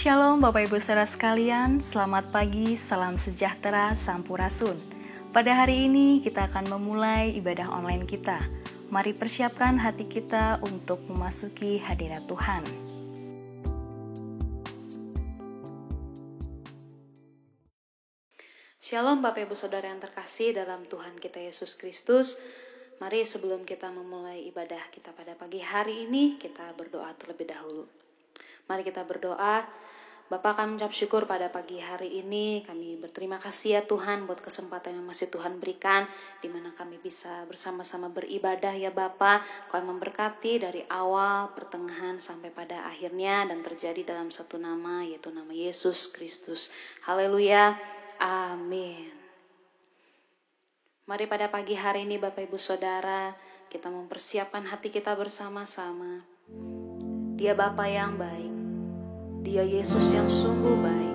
Shalom Bapak Ibu Saudara sekalian, selamat pagi, salam sejahtera, sampurasun. Pada hari ini kita akan memulai ibadah online kita. Mari persiapkan hati kita untuk memasuki hadirat Tuhan. Shalom Bapak Ibu Saudara yang terkasih dalam Tuhan kita Yesus Kristus. Mari sebelum kita memulai ibadah kita pada pagi hari ini, kita berdoa terlebih dahulu. Mari kita berdoa. Bapa, kami mengucap syukur pada pagi hari ini. Kami berterima kasih ya Tuhan buat kesempatan yang masih Tuhan berikan, di mana kami bisa bersama-sama beribadah ya Bapa. Kau yang memberkati dari awal, pertengahan sampai pada akhirnya, dan terjadi dalam satu nama, yaitu nama Yesus Kristus. Haleluya, amin. Mari pada pagi hari ini Bapak Ibu Saudara, kita mempersiapkan hati kita bersama-sama. Dia Bapa yang baik, Dia Yesus yang sungguh baik.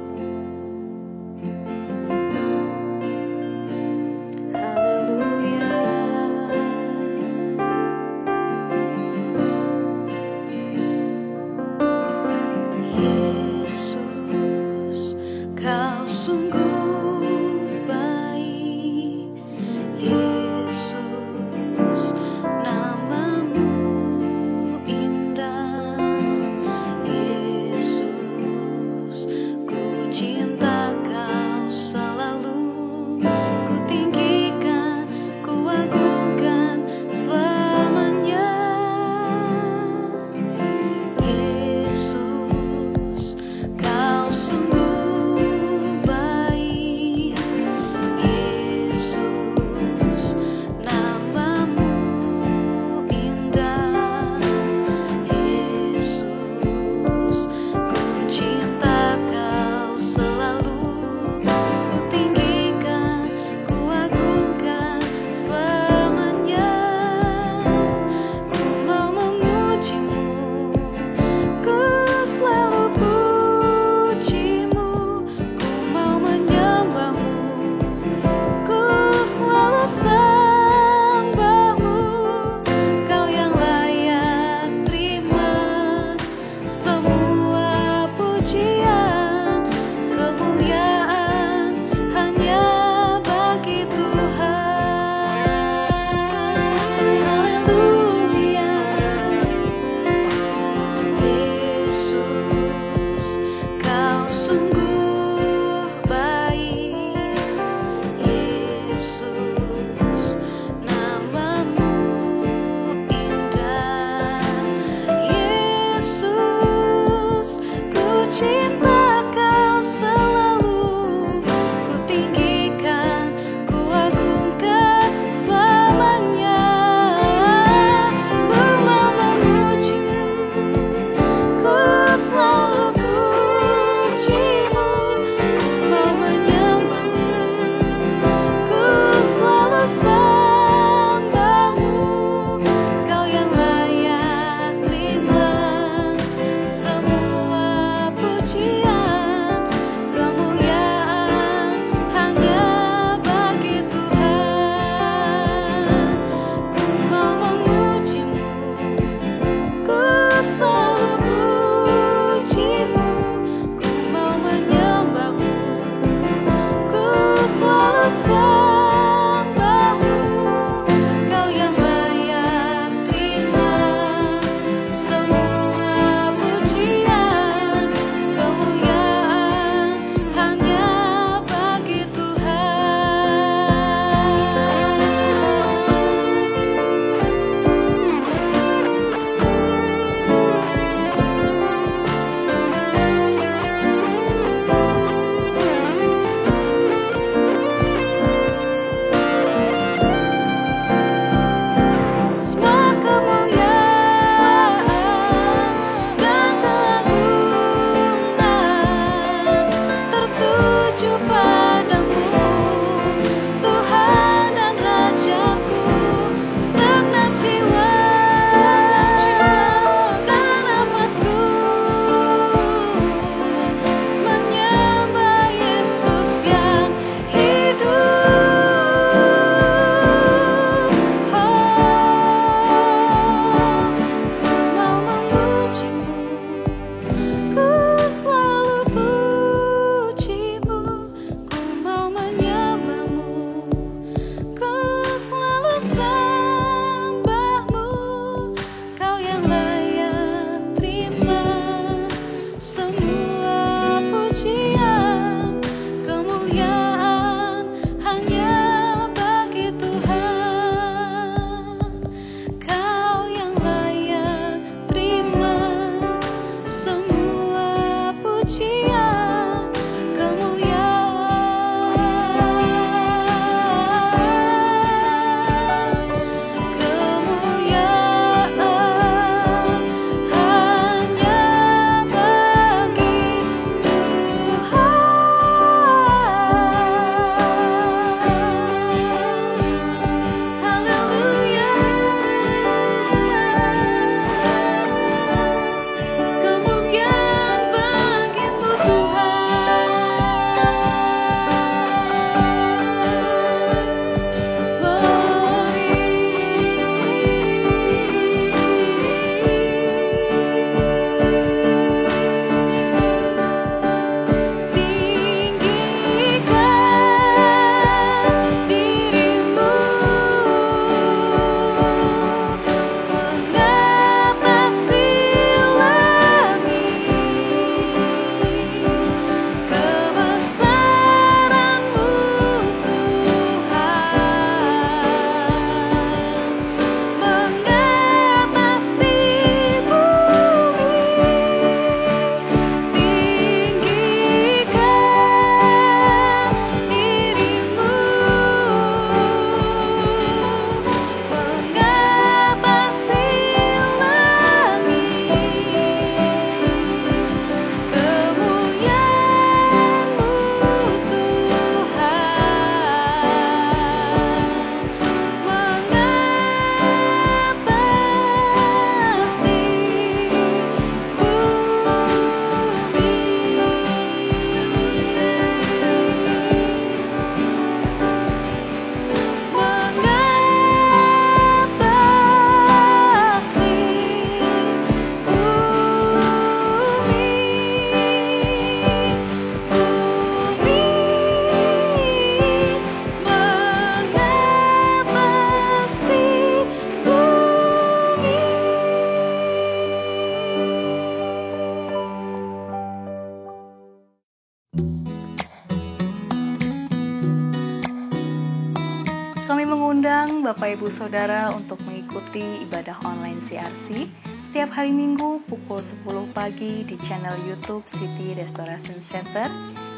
Kami mengundang Bapak Ibu Saudara untuk mengikuti ibadah online CRC setiap hari Minggu pukul 10 pagi di channel YouTube City Restoration Center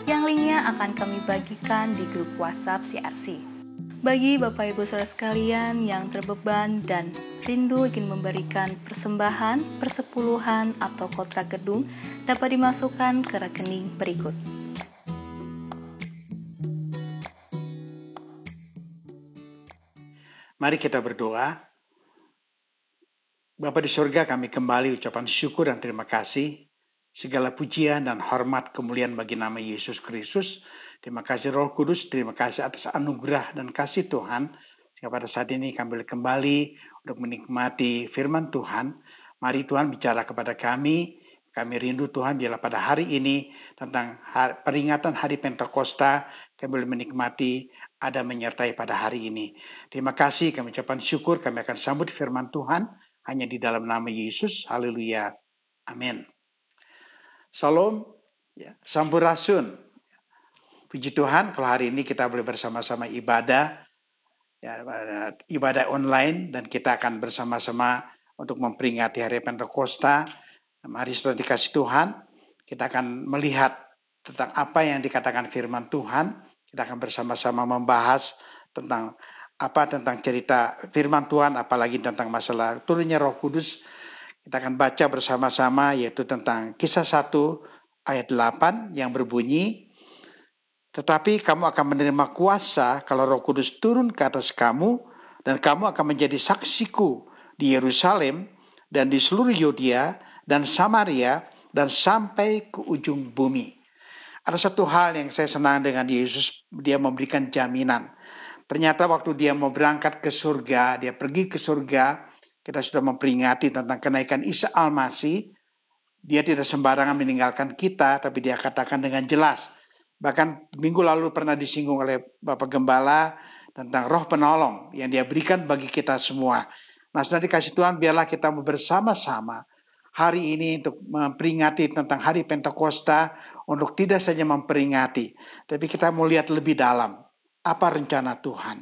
yang linknya akan kami bagikan di grup WhatsApp CRC. Bagi Bapak Ibu Saudara sekalian yang terbeban dan rindu ingin memberikan persembahan, persepuluhan, atau kontrak gedung dapat dimasukkan ke rekening berikut. Mari kita berdoa. Bapa di surga, kami kembali ucapan syukur dan terima kasih. Segala pujian dan hormat kemuliaan bagi nama Yesus Kristus. Terima kasih Roh Kudus, terima kasih atas anugerah dan kasih Tuhan. Sehingga pada saat ini kami boleh kembali untuk menikmati firman Tuhan. Mari Tuhan bicara kepada kami. Kami rindu Tuhan biarlah pada hari ini tentang peringatan hari Pentakosta kami boleh menikmati ada menyertai pada hari ini. Terima kasih, kami ucapkan syukur, kami akan sambut firman Tuhan hanya di dalam nama Yesus. Haleluya. Amin. Salam, sampurasun. Puji Tuhan kalau hari ini kita boleh bersama-sama ibadah online dan kita akan bersama-sama untuk memperingati hari Pentakosta. Mari saudara dikasih Tuhan, kita akan melihat tentang apa yang dikatakan firman Tuhan. Kita akan bersama-sama membahas tentang cerita firman Tuhan, apalagi tentang masalah turunnya Roh Kudus. Kita akan baca bersama-sama yaitu tentang Kisah 1 ayat 8 yang berbunyi, "Tetapi kamu akan menerima kuasa kalau Roh Kudus turun ke atas kamu, dan kamu akan menjadi saksiku di Yerusalem dan di seluruh Yudea dan Samaria dan sampai ke ujung bumi." Ada satu hal yang saya senang dengan Yesus, dia memberikan jaminan. Ternyata waktu dia mau berangkat ke surga, dia pergi ke surga, kita sudah memperingati tentang kenaikan Isa Al-Masih. Dia tidak sembarangan meninggalkan kita, tapi dia katakan dengan jelas. Bahkan minggu lalu pernah disinggung oleh Bapak Gembala tentang roh penolong yang dia berikan bagi kita semua. Nah, sudah dikasih Tuhan, biarlah kita bersama-sama hari ini untuk memperingati tentang hari Pentakosta, untuk tidak saja memperingati, tapi kita mau lihat lebih dalam apa rencana Tuhan.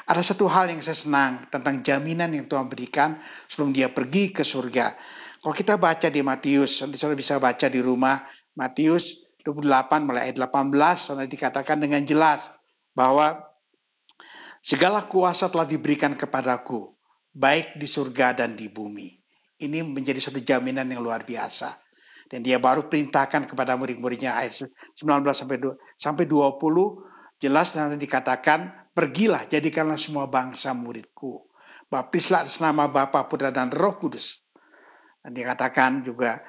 Ada satu hal yang saya senang tentang jaminan yang Tuhan berikan sebelum dia pergi ke surga. Kalau kita baca di Matius, nanti saudara bisa baca di rumah, Matius 28 mulai ayat 18, sana dikatakan dengan jelas bahwa segala kuasa telah diberikan kepadaku, baik di surga dan di bumi. Ini menjadi satu jaminan yang luar biasa. Dan dia baru perintahkan kepada murid-muridnya ayat 19 sampai 20, jelas nanti dikatakan, "Pergilah, jadikanlah semua bangsa muridku. Baptislah atas nama Bapa, Putra dan Roh Kudus." Dan dikatakan juga,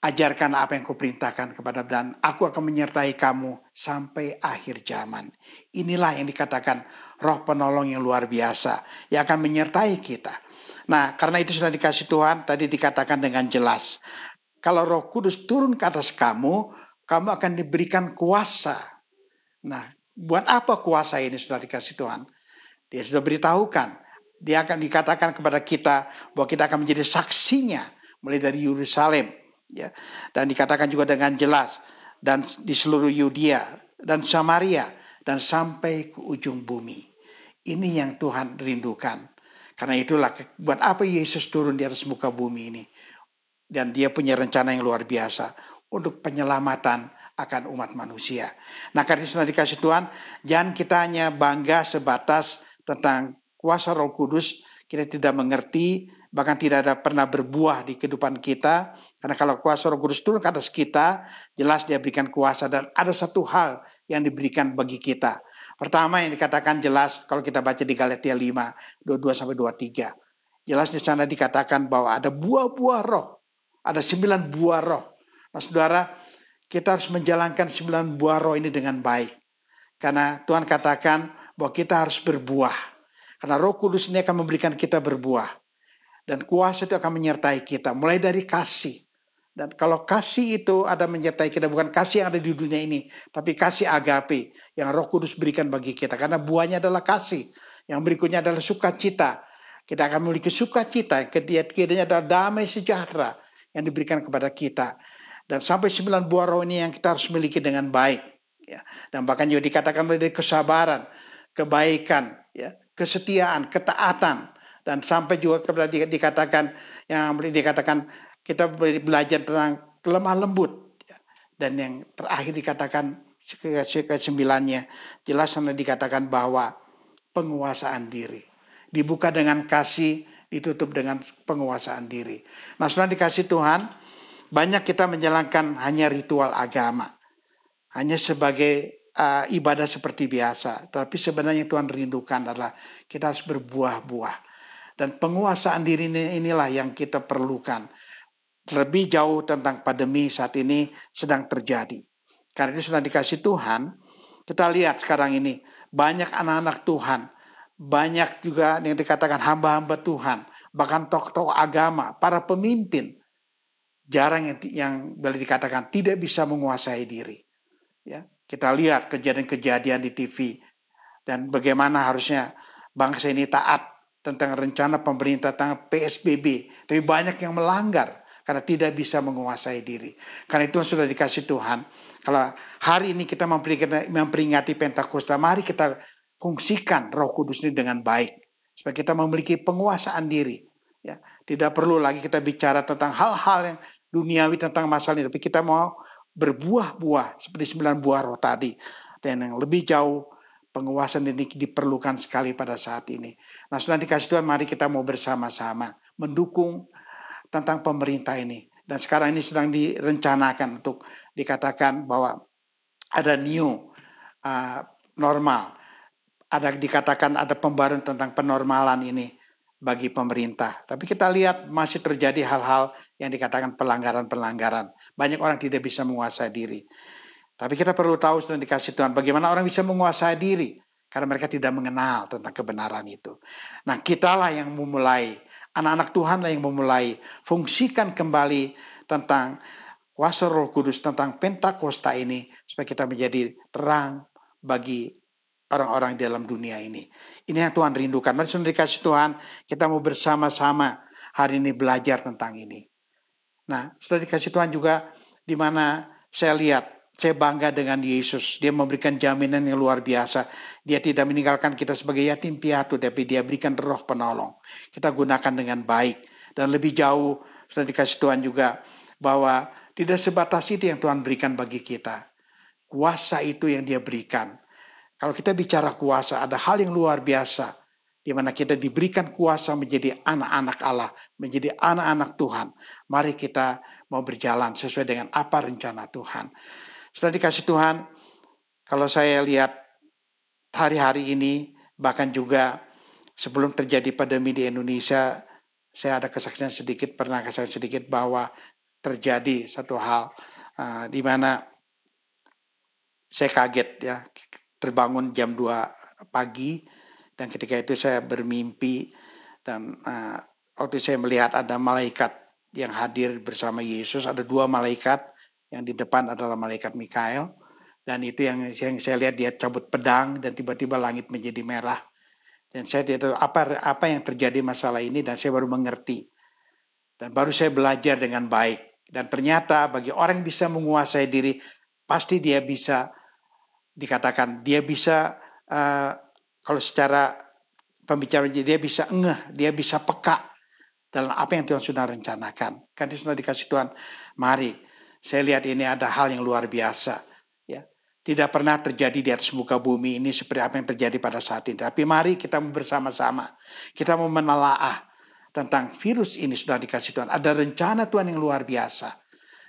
"Ajarkan apa yang kuperintahkan kepada dan aku akan menyertai kamu sampai akhir zaman." Inilah yang dikatakan roh penolong yang luar biasa yang akan menyertai kita. Nah, karena itu sudah dikasih Tuhan, tadi dikatakan dengan jelas. Kalau Roh Kudus turun ke atas kamu, kamu akan diberikan kuasa. Nah, buat apa kuasa ini sudah dikasih Tuhan? Dia sudah beritahukan. Dia akan dikatakan kepada kita bahwa kita akan menjadi saksinya mulai dari Yerusalem. Ya. Dan dikatakan juga dengan jelas. Dan di seluruh Yudea dan Samaria dan sampai ke ujung bumi. Ini yang Tuhan rindukan. Karena itulah buat apa Yesus turun di atas muka bumi ini. Dan dia punya rencana yang luar biasa untuk penyelamatan akan umat manusia. Nah, karena sudah dikasih Tuhan, jangan kita hanya bangga sebatas tentang kuasa Roh Kudus. Kita tidak mengerti, bahkan tidak ada pernah berbuah di kehidupan kita. Karena kalau kuasa Roh Kudus turun ke atas kita, jelas dia berikan kuasa. Dan ada satu hal yang diberikan bagi kita. Pertama yang dikatakan jelas kalau kita baca di Galatia 5, 22-23. Jelas di sana dikatakan bahwa ada buah-buah roh. Ada 9 buah roh. Nah saudara, kita harus menjalankan 9 buah roh ini dengan baik. Karena Tuhan katakan bahwa kita harus berbuah. Karena Roh Kudus ini akan memberikan kita berbuah. Dan kuasa itu akan menyertai kita. Mulai dari kasih. Dan kalau kasih itu ada menyertai kita, bukan kasih yang ada di dunia ini, tapi kasih agape yang Roh Kudus berikan bagi kita. Karena buahnya adalah kasih. Yang berikutnya adalah sukacita. Kita akan memiliki sukacita. Kemudian adalah damai sejahtera yang diberikan kepada kita. Dan sampai 9 buah roh ini yang kita harus miliki dengan baik. Ya. Dan bahkan juga dikatakan mulai dari kesabaran, kebaikan, ya, kesetiaan, ketaatan, dan sampai juga dikatakan kita belajar tentang kelemah lembut, dan yang terakhir dikatakan kesembilannya jelas dikatakan bahwa penguasaan diri dibuka dengan kasih, ditutup dengan penguasaan diri. Nah, saudara dikasih Tuhan, banyak kita menjalankan hanya ritual agama, hanya sebagai ibadah seperti biasa. Tapi sebenarnya Tuhan rindukan adalah kita harus berbuah-buah. Dan penguasaan diri inilah yang kita perlukan. Lebih jauh tentang pandemi saat ini sedang terjadi. Karena itu sudah dikasih Tuhan, kita lihat sekarang ini banyak anak-anak Tuhan, banyak juga yang dikatakan hamba-hamba Tuhan, bahkan tokoh-tokoh agama, para pemimpin, jarang yang boleh dikatakan tidak bisa menguasai diri. Ya, kita lihat kejadian-kejadian di TV dan bagaimana harusnya bangsa ini taat tentang rencana pemerintah tentang PSBB, tapi banyak yang melanggar karena tidak bisa menguasai diri. Karena itu sudah dikasih Tuhan. Kalau hari ini kita memperingati Pentakosta, mari kita fungsikan Roh Kudus ini dengan baik, supaya kita memiliki penguasaan diri. Ya, tidak perlu lagi kita bicara tentang hal-hal yang duniawi tentang masalah ini, tapi kita mau berbuah-buah seperti 9 buah roh tadi. Dan yang lebih jauh, penguasaan ini diperlukan sekali pada saat ini. Nah, sudah dikasih Tuhan, mari kita mau bersama-sama mendukung tentang pemerintah ini. Dan sekarang ini sedang direncanakan untuk dikatakan bahwa ada new normal. Dikatakan ada pembaruan tentang penormalan ini bagi pemerintah. Tapi kita lihat masih terjadi hal-hal yang dikatakan pelanggaran-pelanggaran. Banyak orang tidak bisa menguasai diri. Tapi kita perlu tahu sedang dikasih Tuhan bagaimana orang bisa menguasai diri. Karena mereka tidak mengenal tentang kebenaran itu. Nah, kitalah yang memulai. Anak-anak Tuhan lah yang memulai. Fungsikan kembali tentang kuasa Roh Kudus, tentang Pentakosta ini. Supaya kita menjadi terang bagi orang-orang di dalam dunia ini. Ini yang Tuhan rindukan. Mari sudah dikasih Tuhan, kita mau bersama-sama hari ini belajar tentang ini. Nah, sudah dikasih Tuhan juga, di mana saya lihat, saya bangga dengan Yesus. Dia memberikan jaminan yang luar biasa. Dia tidak meninggalkan kita sebagai yatim piatu, tapi dia berikan roh penolong. Kita gunakan dengan baik. Dan lebih jauh, sudah dikasih Tuhan juga, bahwa tidak sebatas itu yang Tuhan berikan bagi kita. Kuasa itu yang dia berikan. Kalau kita bicara kuasa, ada hal yang luar biasa, di mana kita diberikan kuasa menjadi anak-anak Allah, menjadi anak-anak Tuhan. Mari kita mau berjalan sesuai dengan apa rencana Tuhan. Setelah dikasih Tuhan, kalau saya lihat hari-hari ini, bahkan juga sebelum terjadi pandemi di Indonesia, saya ada kesaksian sedikit, bahwa terjadi satu hal di mana saya kaget ya, terbangun jam 2 pagi dan ketika itu saya bermimpi dan waktu saya melihat ada malaikat yang hadir bersama Yesus, ada 2 malaikat, yang di depan adalah malaikat Mikael dan itu yang saya lihat dia cabut pedang dan tiba-tiba langit menjadi merah dan saya tidak tahu apa yang terjadi masalah ini dan saya baru mengerti dan baru saya belajar dengan baik dan ternyata bagi orang yang bisa menguasai diri pasti dia bisa dikatakan dia bisa kalau secara pembicaraan dia bisa dia bisa peka dalam apa yang Tuhan sudah rencanakan. Kan dia sudah dikasih Tuhan, mari saya lihat ini ada hal yang luar biasa. Ya, tidak pernah terjadi di atas muka bumi ini seperti apa yang terjadi pada saat ini. Tapi mari kita bersama-sama, kita mau menelaah tentang virus ini sudah dikasih Tuhan. Ada rencana Tuhan yang luar biasa.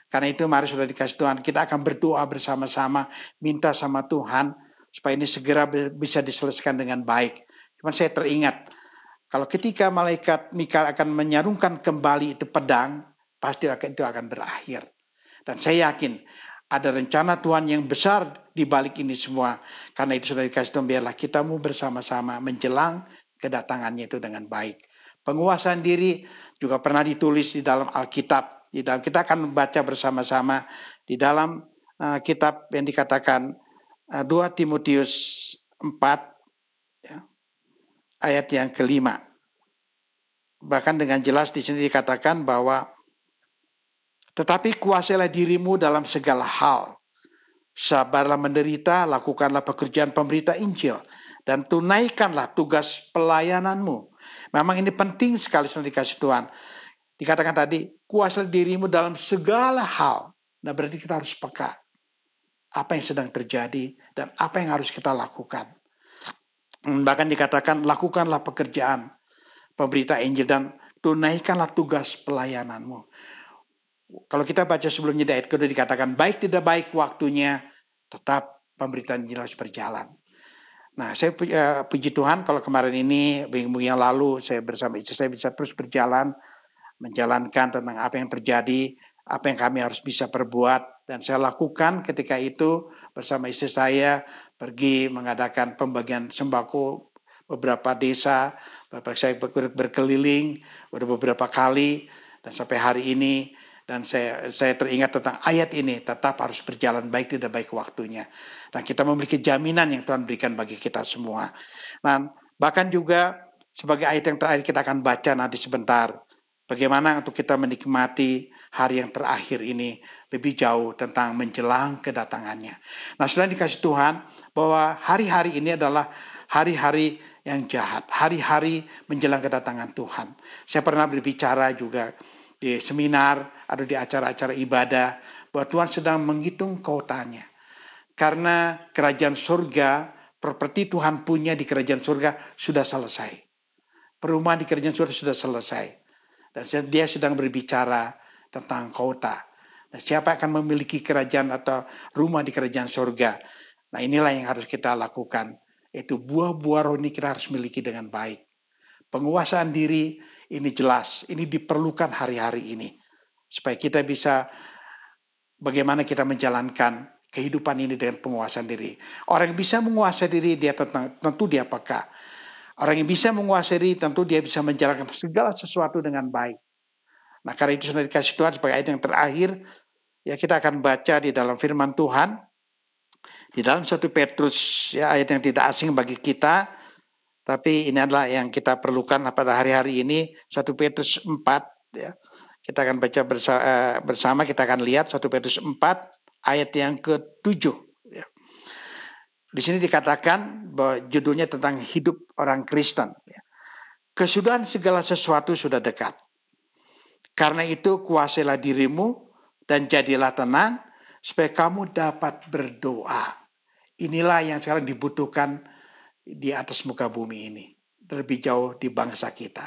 Karena itu mari sudah dikasih Tuhan, kita akan berdoa bersama-sama, minta sama Tuhan supaya ini segera bisa diselesaikan dengan baik. Cuma saya teringat, kalau ketika malaikat Mikael akan menyarungkan kembali itu pedang, pasti itu akan berakhir. Dan saya yakin ada rencana Tuhan yang besar di balik ini semua. Karena itu sudah dikasih Tuhan, biarlah kita mau bersama-sama menjelang kedatangannya itu dengan baik. Penguasaan diri juga pernah ditulis di dalam Alkitab. Kita akan membaca bersama-sama di dalam kitab yang dikatakan 2 Timotius 4 ya, ayat yang ke-5. Bahkan dengan jelas di sini dikatakan bahwa tetapi kuasailah dirimu dalam segala hal. Sabarlah menderita, lakukanlah pekerjaan pemberita Injil dan tunaikanlah tugas pelayananmu. Memang ini penting sekali saudara dikasih Tuhan. Dikatakan tadi, kuasai dirimu dalam segala hal. Nah berarti kita harus peka apa yang sedang terjadi dan apa yang harus kita lakukan. Bahkan dikatakan, lakukanlah pekerjaan pemberita Injil dan tunaikanlah tugas pelayananmu. Kalau kita baca sebelumnya di ayat kedua dikatakan, baik tidak baik waktunya, tetap pemberitaan Injil harus berjalan. Nah, saya puji Tuhan kalau kemarin ini, minggu yang lalu, saya bersama istri saya bisa terus berjalan, menjalankan tentang apa yang terjadi, apa yang kami harus bisa perbuat. Dan saya lakukan ketika itu bersama istri saya, pergi mengadakan pembagian sembako beberapa desa, saya berkeliling beberapa kali, dan sampai hari ini, dan saya teringat tentang ayat ini, tetap harus berjalan baik tidak baik waktunya. Dan kita memiliki jaminan yang Tuhan berikan bagi kita semua. Nah, bahkan juga sebagai ayat yang terakhir kita akan baca nanti sebentar. Bagaimana untuk kita menikmati hari yang terakhir ini lebih jauh tentang menjelang kedatangannya. Nah, sudah dikasih Tuhan bahwa hari-hari ini adalah hari-hari yang jahat. Hari-hari menjelang kedatangan Tuhan. Saya pernah berbicara juga di seminar atau di acara-acara ibadah bahwa Tuhan sedang menghitung kotanya. Karena kerajaan surga, properti Tuhan punya di kerajaan surga sudah selesai. Perumahan di kerajaan surga sudah selesai. Dan dia sedang berbicara tentang kota. Nah, siapa akan memiliki kerajaan atau rumah di kerajaan surga? Nah, inilah yang harus kita lakukan. Itu buah-buah rohani kita harus miliki dengan baik. Penguasaan diri ini jelas, ini diperlukan hari-hari ini. Supaya kita bisa bagaimana kita menjalankan kehidupan ini dengan penguasaan diri. Orang yang bisa menguasai diri, dia tentu dia peka. Orang yang bisa menguasai diri, tentu dia bisa menjalankan segala sesuatu dengan baik. Nah, karena itu sudah dikasih Tuhan sebagai ayat yang terakhir, ya kita akan baca di dalam firman Tuhan, di dalam 1 Petrus, ya ayat yang tidak asing bagi kita, tapi ini adalah yang kita perlukan pada hari-hari ini, 1 Petrus 4, ya. Kita akan baca bersama, kita akan lihat 1 Petrus 4, ayat yang ke-7. Ya. Di sini dikatakan bahwa judulnya tentang hidup orang Kristen. Ya. Kesudahan segala sesuatu sudah dekat. Karena itu kuasailah dirimu dan jadilah tenang supaya kamu dapat berdoa. Inilah yang sekarang dibutuhkan di atas muka bumi ini. Terlebih jauh di bangsa kita.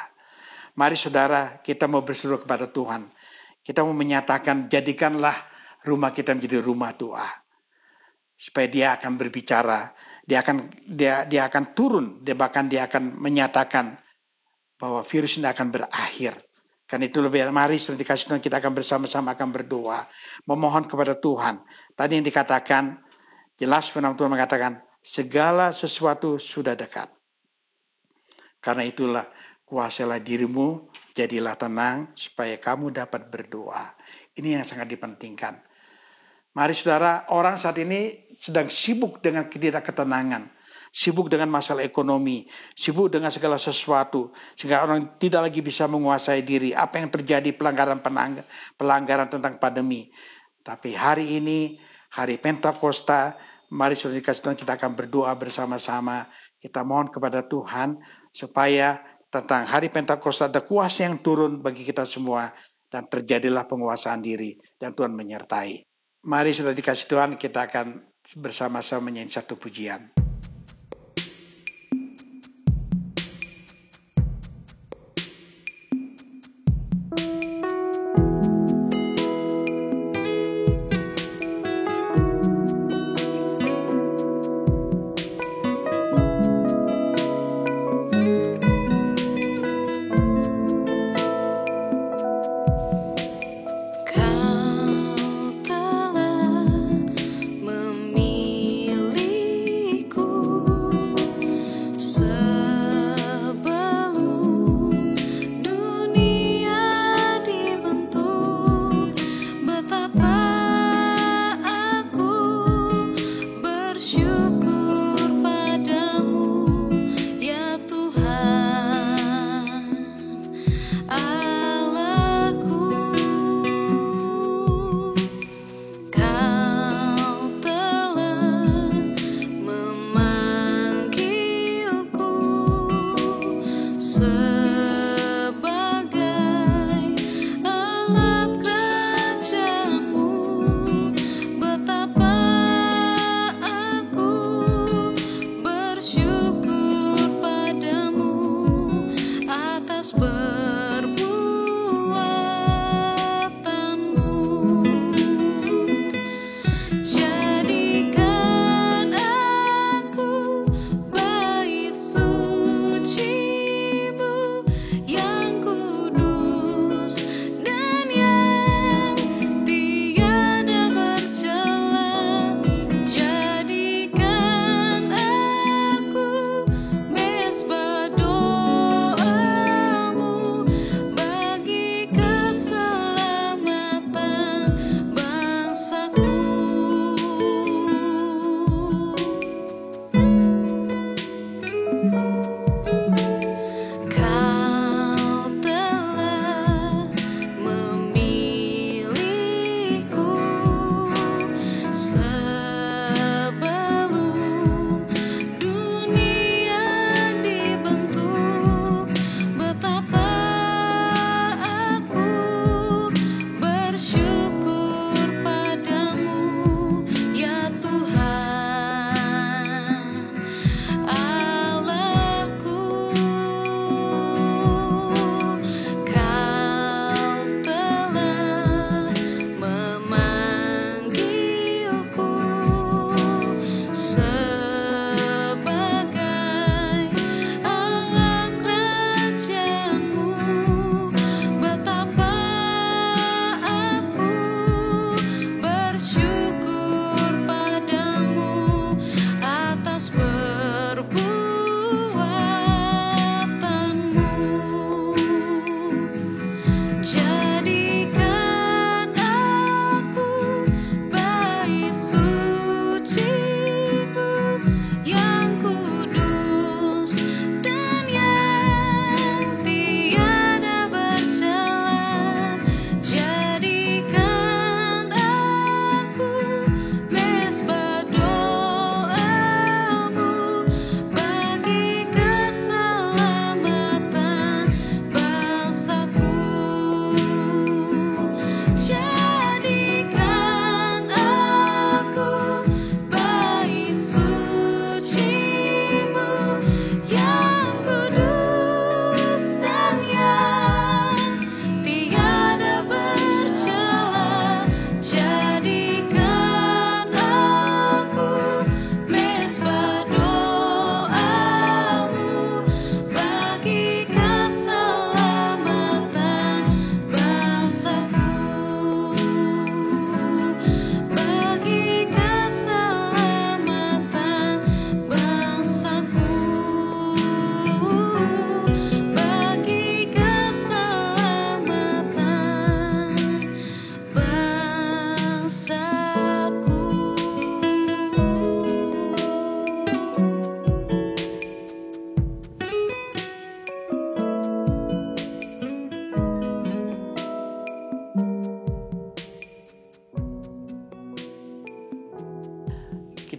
Mari saudara, kita mau berseru kepada Tuhan. Kita mau menyatakan, jadikanlah rumah kita menjadi rumah doa. Supaya dia akan berbicara, dia akan turun, bahkan dia akan menyatakan bahwa virus ini akan berakhir. Karena itu mari setelah dikasih Tuhan kita akan bersama-sama akan berdoa, memohon kepada Tuhan. Tadi yang dikatakan, jelas firman Tuhan mengatakan, segala sesuatu sudah dekat. Karena itulah, kuasailah dirimu, jadilah tenang, supaya kamu dapat berdoa. Ini yang sangat dipentingkan. Mari saudara, orang saat ini sedang sibuk dengan ketidakketenangan, sibuk dengan masalah ekonomi, sibuk dengan segala sesuatu, sehingga orang tidak lagi bisa menguasai diri. Apa yang terjadi pelanggaran tentang pandemi. Tapi hari ini, hari Pentakosta, mari saudara dikasih Tuhan kita akan berdoa bersama-sama. Kita mohon kepada Tuhan supaya tentang hari Pentakosta ada kuasa yang turun bagi kita semua dan terjadilah penguasaan diri dan Tuhan menyertai. Mari sudah dikasih Tuhan, kita akan bersama-sama menyanyi satu pujian. Memilihku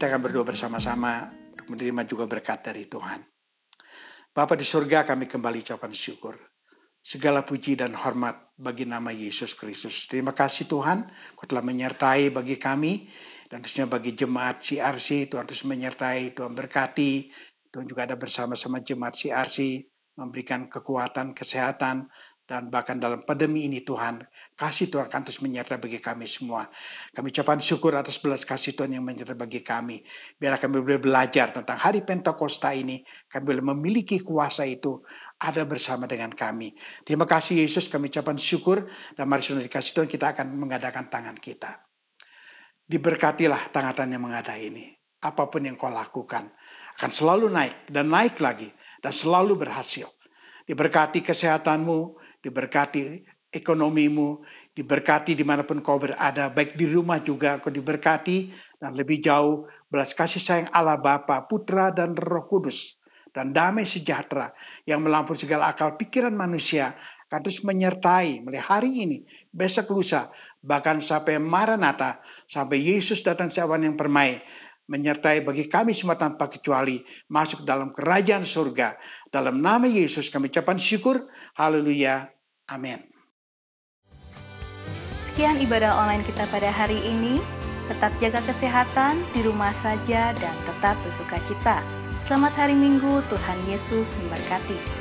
Kita akan berdoa bersama-sama untuk menerima juga berkat dari Tuhan. Bapa di surga, kami kembali ucapan syukur. Segala puji dan hormat bagi nama Yesus Kristus. Terima kasih Tuhan, Kau telah menyertai bagi kami, dan khususnya bagi jemaat CRC, Tuhan terus menyertai, Tuhan berkati. Tuhan juga ada bersama-sama jemaat CRC, memberikan kekuatan, kesehatan, dan bahkan dalam pandemi ini Tuhan, kasih Tuhan akan terus menyertai bagi kami semua. Kami ucapkan syukur atas belas kasih Tuhan yang menyertai bagi kami. Biar kami boleh belajar tentang hari Pentakosta ini, kami boleh memiliki kuasa itu ada bersama dengan kami. Terima kasih Yesus, kami ucapkan syukur, dan mari saudara dikasih Tuhan, kita akan mengadakan tangan kita. Diberkatilah tangan yang mengadah ini. Apapun yang kau lakukan, akan selalu naik dan naik lagi, dan selalu berhasil. Diberkati kesehatanmu, diberkati ekonomimu, diberkati dimanapun kau berada, baik di rumah juga kau diberkati, dan lebih jauh belas kasih sayang Allah Bapa, Putra dan Roh Kudus, dan damai sejahtera yang melampaui segala akal pikiran manusia akan terus menyertai mulai hari ini, besok lusa, bahkan sampai Maranatha, sampai Yesus datang seawan yang permai, menyertai bagi kami semua tanpa kecuali masuk dalam kerajaan surga. Dalam nama Yesus kami ucapkan syukur. Haleluya. Amin. Sekian ibadah online kita pada hari ini. Tetap jaga kesehatan di rumah saja dan tetap bersukacita. Selamat hari Minggu, Tuhan Yesus memberkati.